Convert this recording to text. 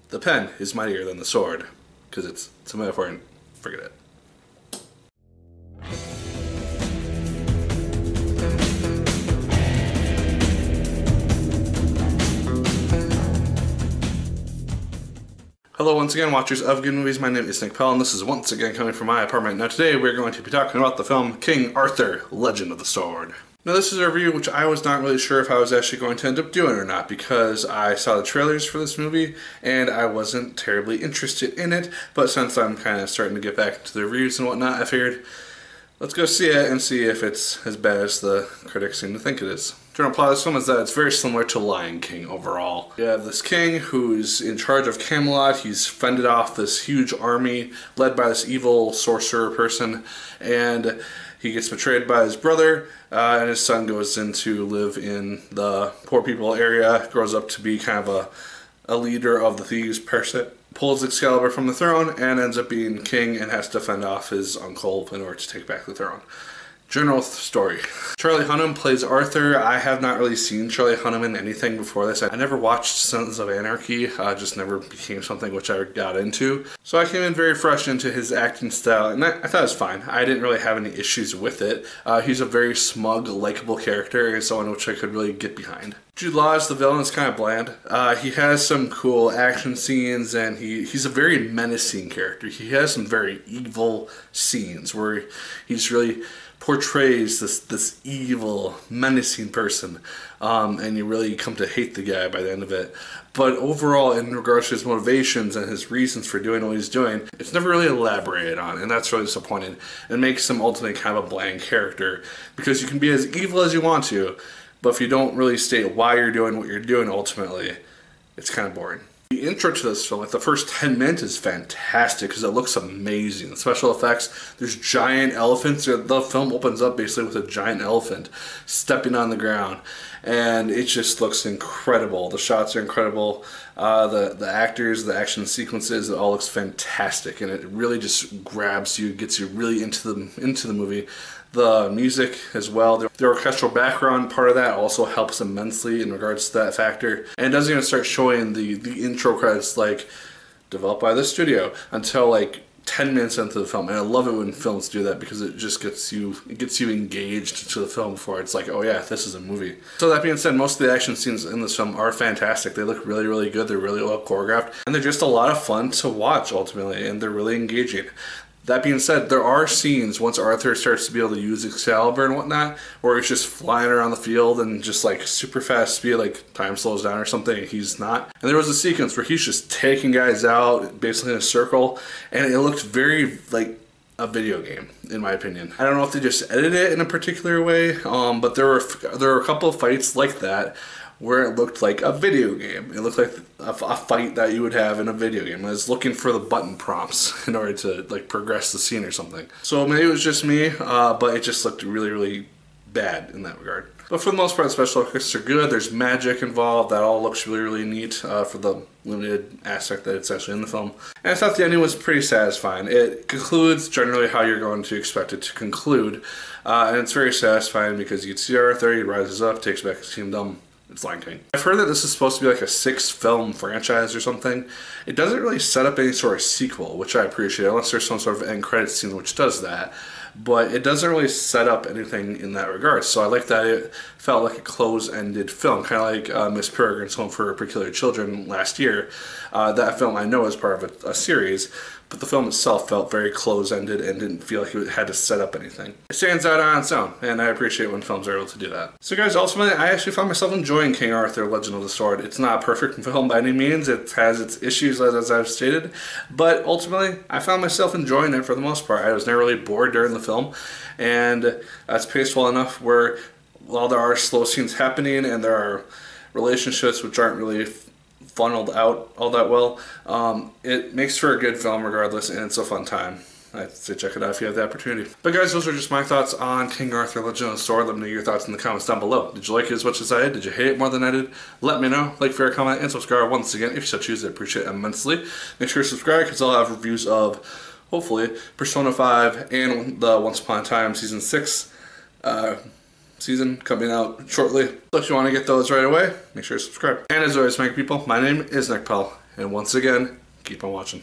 the pen is mightier than the sword. Because it's a metaphor and forget it. Hello once again, watchers of good movies. My name is Nick Pell and this is once again coming from my apartment. Now today we're going to be talking about the film King Arthur, Legend of the Sword. Now this is a review which I was not really sure if I was actually going to end up doing or not, because I saw the trailers for this movie and I wasn't terribly interested in it, but since I'm kind of starting to get back into the reviews and whatnot, I figured let's go see it and see if it's as bad as the critics seem to think it is. The general plot of this film is that it's very similar to Lion King overall. You have this king who's in charge of Camelot. He's fended off this huge army led by this evil sorcerer person, and he gets betrayed by his brother, and his son goes in to live in the poor people area, grows up to be kind of a leader of the thieves person, pulls Excalibur from the throne, and ends up being king and has to fend off his uncle in order to take back the throne. General story. Charlie Hunnam plays Arthur. I have not really seen Charlie Hunnam in anything before this. I never watched Sons of Anarchy, just never became something which I got into. So I came in very fresh into his acting style, and I thought it was fine. I didn't really have any issues with it. He's a very smug, likable character, and someone which I could really get behind. Jude Law as the villain is kind of bland. He has some cool action scenes, and he's a very menacing character. He has some very evil scenes where he's really portrays this evil, menacing person, and you really come to hate the guy by the end of it. But overall, in regards to his motivations and his reasons for doing what he's doing, it's never really elaborated on, and that's really disappointing. It makes him ultimately kind of a bland character, because you can be as evil as you want to, but if you don't really state why you're doing what you're doing ultimately, it's kind of boring. The intro to this film, like the first 10 minutes, is fantastic because it looks amazing. The special effects, there's giant elephants. The film opens up basically with a giant elephant stepping on the ground, and it just looks incredible. The shots are incredible. The actors, the action sequences, it all looks fantastic, and it really just grabs you, gets you really into the movie. The music as well, the orchestral background part of that also helps immensely in regards to that factor. And it doesn't even start showing the intro credits like developed by this studio until like 10 minutes into the film. And I love it when films do that because it just gets you engaged to the film before it's like, oh yeah, this is a movie. So that being said, most of the action scenes in this film are fantastic. They look really, really good. They're really well choreographed, and they're just a lot of fun to watch ultimately, and they're really engaging. That being said, there are scenes once Arthur starts to be able to use Excalibur and whatnot, where he's just flying around the field and just like super fast speed, like time slows down or something, and he's not. And there was a sequence where he's just taking guys out basically in a circle, and it looked very like a video game, in my opinion. I don't know if they just edited it in a particular way, but there were a couple of fights like that where it looked like a video game. It looked like a fight that you would have in a video game. I was looking for the button prompts in order to like progress the scene or something. So maybe it was just me, but it just looked really, really bad in that regard. But for the most part, the special effects are good. There's magic involved. That all looks really, really neat for the limited aspect that it's actually in the film. And I thought the ending was pretty satisfying. It concludes generally how you're going to expect it to conclude. And it's very satisfying because you see Arthur, he rises up, takes back his kingdom. It's Lion King. I've heard that this is supposed to be like a 6-film franchise or something. It doesn't really set up any sort of sequel, which I appreciate, unless there's some sort of end credits scene which does that. But it doesn't really set up anything in that regard. So I like that it felt like a close-ended film, kind of like Miss Peregrine's Home for Peculiar Children last year. That film I know is part of a series, but the film itself felt very close-ended and didn't feel like it had to set up anything. It stands out on its own, and I appreciate when films are able to do that. So guys, ultimately, I actually found myself enjoying King Arthur, Legend of the Sword. It's not a perfect film by any means. It has its issues, as I've stated, but ultimately, I found myself enjoying it for the most part. I was never really bored during the film, and it's paceful enough where while there are slow scenes happening and there are relationships which aren't really funneled out all that well, it makes for a good film regardless, and it's a fun time. I'd say check it out if you have the opportunity. But guys, those are just my thoughts on King Arthur, Legend of the Sword. Let me know your thoughts in the comments down below. Did you like it as much as I did? Did you hate it more than I did? Let me know. Like, favorite, comment, and subscribe once again if you so choose. I appreciate it immensely. Make sure to subscribe because I'll have reviews of, hopefully, Persona 5 and the Once Upon a Time Season 6 season coming out shortly. So if you want to get those right away, make sure to subscribe. And as always, my people, my name is Nick Pell, And once again, keep on watching.